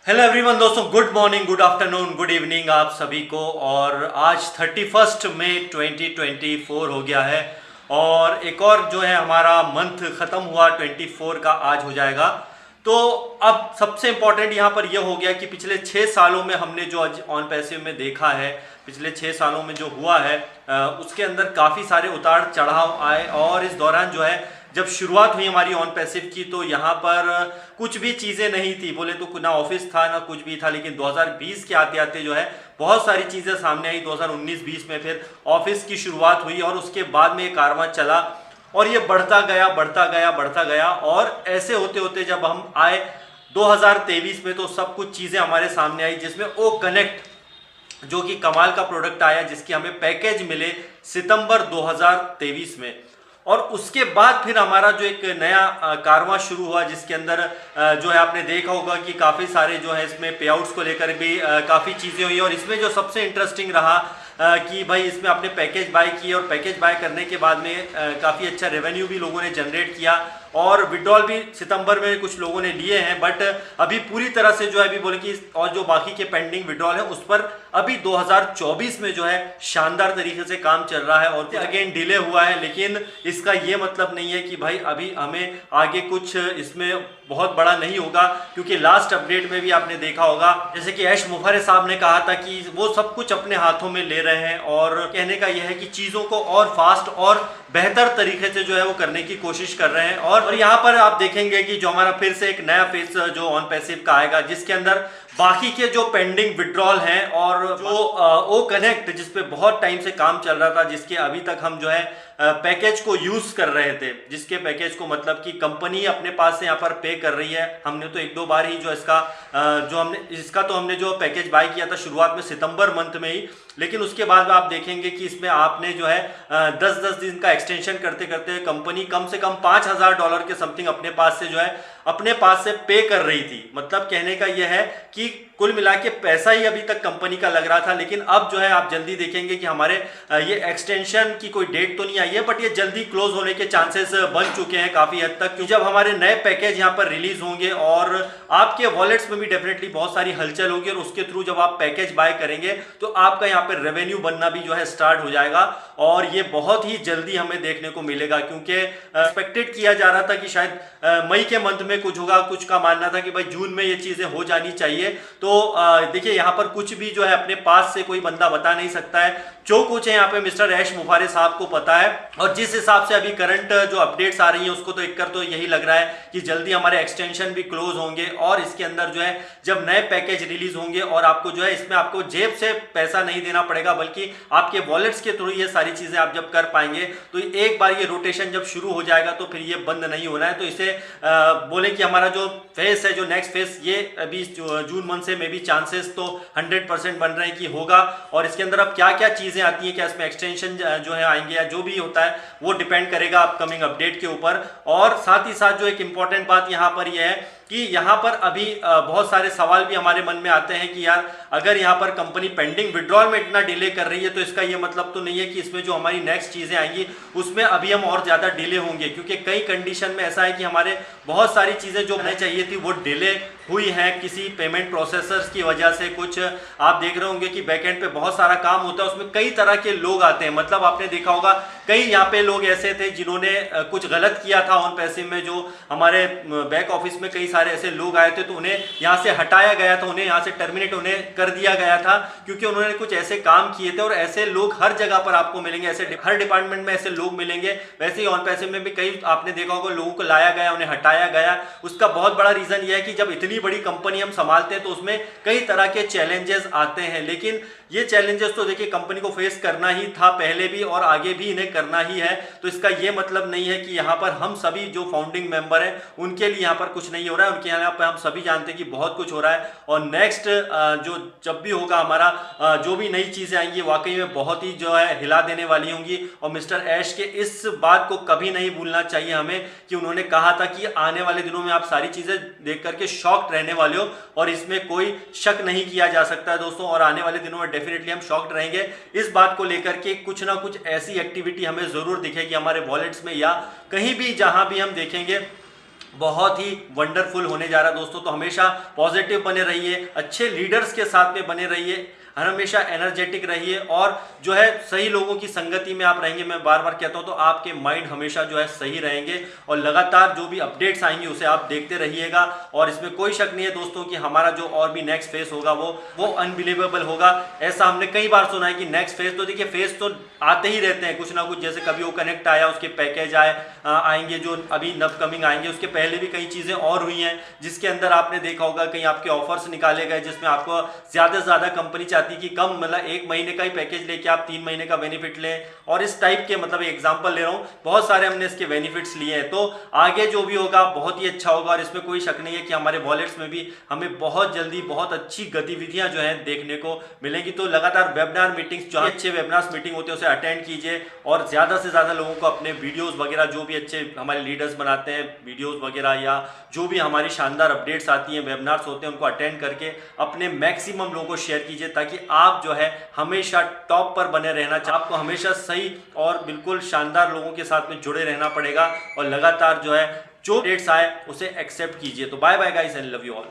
Hello everyone दोस्तों, good morning, good afternoon, good evening आप सभी को। और आज 31 मई 2024 हो गया है और एक और जो है हमारा मंथ ख़त्म हुआ, 24 का आज हो जाएगा। तो अब सबसे इम्पॉर्टेंट यहाँ पर यह हो गया कि पिछले 6 सालों में हमने जो आज ऑन पैसिव में देखा है, पिछले 6 सालों में जो हुआ है उसके अंदर काफ़ी सारे उतार चढ़ाव आए। और इस दौरान जो है जब शुरुआत हुई हमारी ऑन पैसिव की तो यहाँ पर कुछ भी चीज़ें नहीं थी, बोले तो ना ऑफिस था ना कुछ भी था। लेकिन 2020 के आते आते जो है बहुत सारी चीज़ें सामने आई। 2019-20 में फिर ऑफिस की शुरुआत हुई और उसके बाद में ये कारवां चला और ये बढ़ता गया बढ़ता गया बढ़ता गया। और ऐसे होते होते जब हम आए 2023 में तो सब कुछ चीज़ें हमारे सामने आई, जिसमें ओ कनेक्ट जो कि कमाल का प्रोडक्ट आया, जिसके हमें पैकेज मिले सितंबर 2023 में। और उसके बाद फिर हमारा जो एक नया कारवां शुरू हुआ, जिसके अंदर जो है आपने देखा होगा कि काफ़ी सारे जो है इसमें पे आउट्स को लेकर भी काफ़ी चीज़ें हुई। और इसमें जो सबसे इंटरेस्टिंग रहा कि भाई इसमें आपने पैकेज बाय किए और पैकेज बाय करने के बाद में काफ़ी अच्छा रेवेन्यू भी लोगों ने जनरेट किया और विड्रॉल भी सितंबर में कुछ लोगों ने लिए हैं। बट अभी पूरी तरह से जो है अभी बोले कि और जो बाकी के पेंडिंग विड्रॉल है उस पर अभी 2024 में जो है शानदार तरीके से काम चल रहा है। और अगेन डिले हुआ है, लेकिन इसका ये मतलब नहीं है कि भाई अभी हमें आगे कुछ इसमें बहुत बड़ा नहीं होगा, क्योंकि लास्ट अपडेट में भी आपने देखा होगा जैसे कि ऐश मुफारे साहब ने कहा था कि वो सब कुछ अपने हाथों में ले रहे हैं। और कहने का यह है कि चीज़ों को और फास्ट और बेहतर तरीके से जो है वो करने की कोशिश कर रहे हैं। और यहाँ पर आप देखेंगे कि जो हमारा फिर से एक नया फेज जो ऑन पैसिव का आएगा, जिसके अंदर बाकी के जो पेंडिंग विड्रॉल हैं और जो ओ कनेक्ट जिसपे बहुत टाइम से काम चल रहा था, जिसके अभी तक हम जो है पैकेज को यूज कर रहे थे, जिसके पैकेज को मतलब कि कंपनी अपने पास से यहाँ पर पे कर रही है। हमने तो एक दो बार ही जो इसका तो हमने जो पैकेज बाय किया था शुरुआत में सितंबर मंथ में ही। लेकिन उसके बाद आप देखेंगे कि इसमें आपने जो है 10-10 दिन का एक्सटेंशन करते करते कंपनी कम से कम $5,000 के समथिंग अपने पास से जो है अपने पास से पे कर रही थी। मतलब कहने का यह है कि कुल मिला के पैसा ही अभी तक कंपनी का लग रहा था। लेकिन अब जो है आप जल्दी देखेंगे कि हमारे ये एक्सटेंशन की कोई डेट तो नहीं आई है, बट ये जल्दी क्लोज होने के चांसेस बन चुके हैं काफ़ी हद तक। जब हमारे नए पैकेज यहाँ पर रिलीज होंगे और आपके वॉलेट्स में भी डेफिनेटली बहुत सारी हलचल होगी और उसके थ्रू जब आप पैकेज बाय करेंगे तो आपका यहाँ पर रेवेन्यू बनना भी जो है स्टार्ट हो जाएगा। और ये बहुत ही जल्दी हमें देखने को मिलेगा, क्योंकि एक्सपेक्टेड किया जा रहा था कि शायद मई के मंथ में कुछ होगा। कुछ का मानना था कि भाई जून में ये चीज़ें हो जानी चाहिए। तो देखिए यहाँ पर कुछ भी जो है अपने पास से कोई बंदा बता नहीं सकता है। जो कुछ है यहाँ पे मिस्टर ऐश मुफारे साहब को पता है। और जिस हिसाब से अभी करंट जो अपडेट्स आ रही हैं उसको तो देखकर तो यही लग रहा है कि जल्दी हमारे एक्सटेंशन भी क्लोज होंगे और इसके अंदर जो है जब नए पैकेज रिलीज होंगे और आपको जो है इसमें आपको जेब से पैसा नहीं देना पड़ेगा, बल्कि आपके वॉलेट्स के थ्रू ये सारी चीज़ें आप जब कर पाएंगे तो एक बार ये रोटेशन जब शुरू हो जाएगा तो फिर ये बंद नहीं होना है। तो इसे बोले कि हमारा जो फेस है, जो नेक्स्ट फेस, ये अभी जून मंथ से मे बी चांसेस तो 100% बन रहे हैं कि होगा। और इसके अंदर अब क्या क्या चीज़ें आती हैं, क्या इसमें एक्सटेंशन जो है आएंगे या जो भी होता है वो डिपेंड करेगा अपकमिंग अपडेट के ऊपर। और साथ ही साथ जो एक इम्पॉर्टेंट बात यहाँ पर यह है कि यहाँ पर अभी बहुत सारे सवाल भी हमारे मन में आते हैं कि यार अगर यहाँ पर कंपनी पेंडिंग विड्रॉल में इतना डिले कर रही है तो इसका ये मतलब तो नहीं है कि इसमें जो हमारी नेक्स्ट चीज़ें आएंगी उसमें अभी हम और ज़्यादा डिले होंगे। क्योंकि कई कंडीशन में ऐसा है कि हमारे बहुत सारी चीज़ें जो होनी चाहिए थी वो डिले हुई हैं किसी पेमेंट प्रोसेसर्स की वजह से। कुछ आप देख रहे होंगे कि बैकएंड पे बहुत सारा काम होता है, उसमें कई तरह के लोग आते हैं। मतलब आपने देखा होगा कई यहाँ पे लोग ऐसे थे जिन्होंने कुछ गलत किया था ऑन पैसिव में। जो हमारे बैक ऑफिस में कई सारे ऐसे लोग आए थे तो उन्हें यहाँ से हटाया गया था, उन्हें यहाँ से टर्मिनेट उन्हें कर दिया गया था, क्योंकि उन्होंने कुछ ऐसे काम किए थे। और ऐसे लोग हर जगह पर आपको मिलेंगे, ऐसे हर डिपार्टमेंट में ऐसे लोग मिलेंगे। वैसे ही ऑन पैसिव में भी कई आपने देखा होगा लोगों को लाया गया, उन्हें हटाया गया। उसका बहुत बड़ा रीजन यह है कि जब इतनी बड़ी कंपनी हम संभालते हैं तो उसमें कई तरह के चैलेंजेस आते हैं। लेकिन ये चैलेंजेस तो देखिए कंपनी को फेस करना ही था पहले भी और आगे भी इन्हें करना ही है। तो इसका ये मतलब नहीं है कि यहाँ पर हम सभी जो फाउंडिंग मेंबर हैं उनके लिए यहाँ पर कुछ नहीं हो रहा है। उनके यहाँ पर हम सभी जानते हैं कि बहुत कुछ हो रहा है। और नेक्स्ट जो जब भी होगा हमारा जो भी नई चीज़ें आएंगी वाकई में बहुत ही जो है हिला देने वाली होंगी। और मिस्टर ऐश के इस बात को कभी नहीं भूलना चाहिए हमें कि उन्होंने कहा था कि आने वाले दिनों में आप सारी चीज़ें देख करके शॉक्ड रहने वाले हो, और इसमें कोई शक नहीं किया जा सकता है दोस्तों। और आने वाले दिनों में डेफिनेटली हम शॉक्ड रहेंगे इस बात को लेकर के। कुछ ना कुछ ऐसी एक्टिविटी हमें ज़रूर दिखेगी हमारे वॉलेट्स में या कहीं भी जहां भी हम देखेंगे बहुत ही वंडरफुल होने जा रहा है दोस्तों। तो हमेशा पॉजिटिव बने रहिए, अच्छे लीडर्स के साथ में बने रहिए, हमेशा एनर्जेटिक रहिए और जो है सही लोगों की संगति में आप रहेंगे, मैं बार बार कहता हूं, तो आपके माइंड हमेशा जो है सही रहेंगे और लगातार जो भी अपडेट्स आएंगी उसे आप देखते रहिएगा। और इसमें कोई शक नहीं है दोस्तों कि हमारा जो और भी नेक्स्ट फेज होगा वो अनबिलीवेबल होगा। ऐसा हमने कई बार सुना है कि नेक्स्ट फेज, तो देखिए फेज तो आते ही रहते हैं कुछ ना कुछ, जैसे कभी वो कनेक्ट आया, उसके पैकेज आएंगे जो अभी नवकमिंग आएंगे, उसके पहले भी कई चीज़ें और हुई हैं जिसके अंदर आपने देखा होगा कहीं आपके ऑफर्स निकाले गए जिसमें आपको ज़्यादा से ज़्यादा कंपनी चाहती कि कम, मतलब 1 महीने का ही पैकेज लेके आप 3 महीने का बेनिफिट लें, और इस टाइप के, मतलब एग्जांपल ले रहा हूँ, बहुत सारे हमने इसके बेनिफिट्स लिए हैं। तो आगे जो भी होगा बहुत ही अच्छा होगा और इसमें कोई शक नहीं है कि हमारे वॉलेट्स में भी हमें बहुत जल्दी बहुत अच्छी गतिविधियां जो हैं देखने को मिलेंगी। तो लगातार वेबिनार मीटिंग्स, जो अच्छे वेबिनार मीटिंग होते हैं उसे अटेंड कीजिए और ज़्यादा से ज़्यादा लोगों को अपने वीडियोज़ वगैरह, जो भी अच्छे हमारे लीडर्स बनाते हैं वीडियोज़ वगैरह, या जो भी हमारी शानदार अपडेट्स आती हैं, वेबिनार्स होते हैं, उनको अटेंड करके अपने मैक्सिमम लोगों को शेयर कीजिए ताकि आप जो है हमेशा टॉप पर बने रहना चाहिए। आपको हमेशा सही और बिल्कुल शानदार लोगों के साथ में जुड़े रहना पड़ेगा और लगातार जो है जो अपडेट्स आए उसे एक्सेप्ट कीजिए। तो bye bye guys and love you all.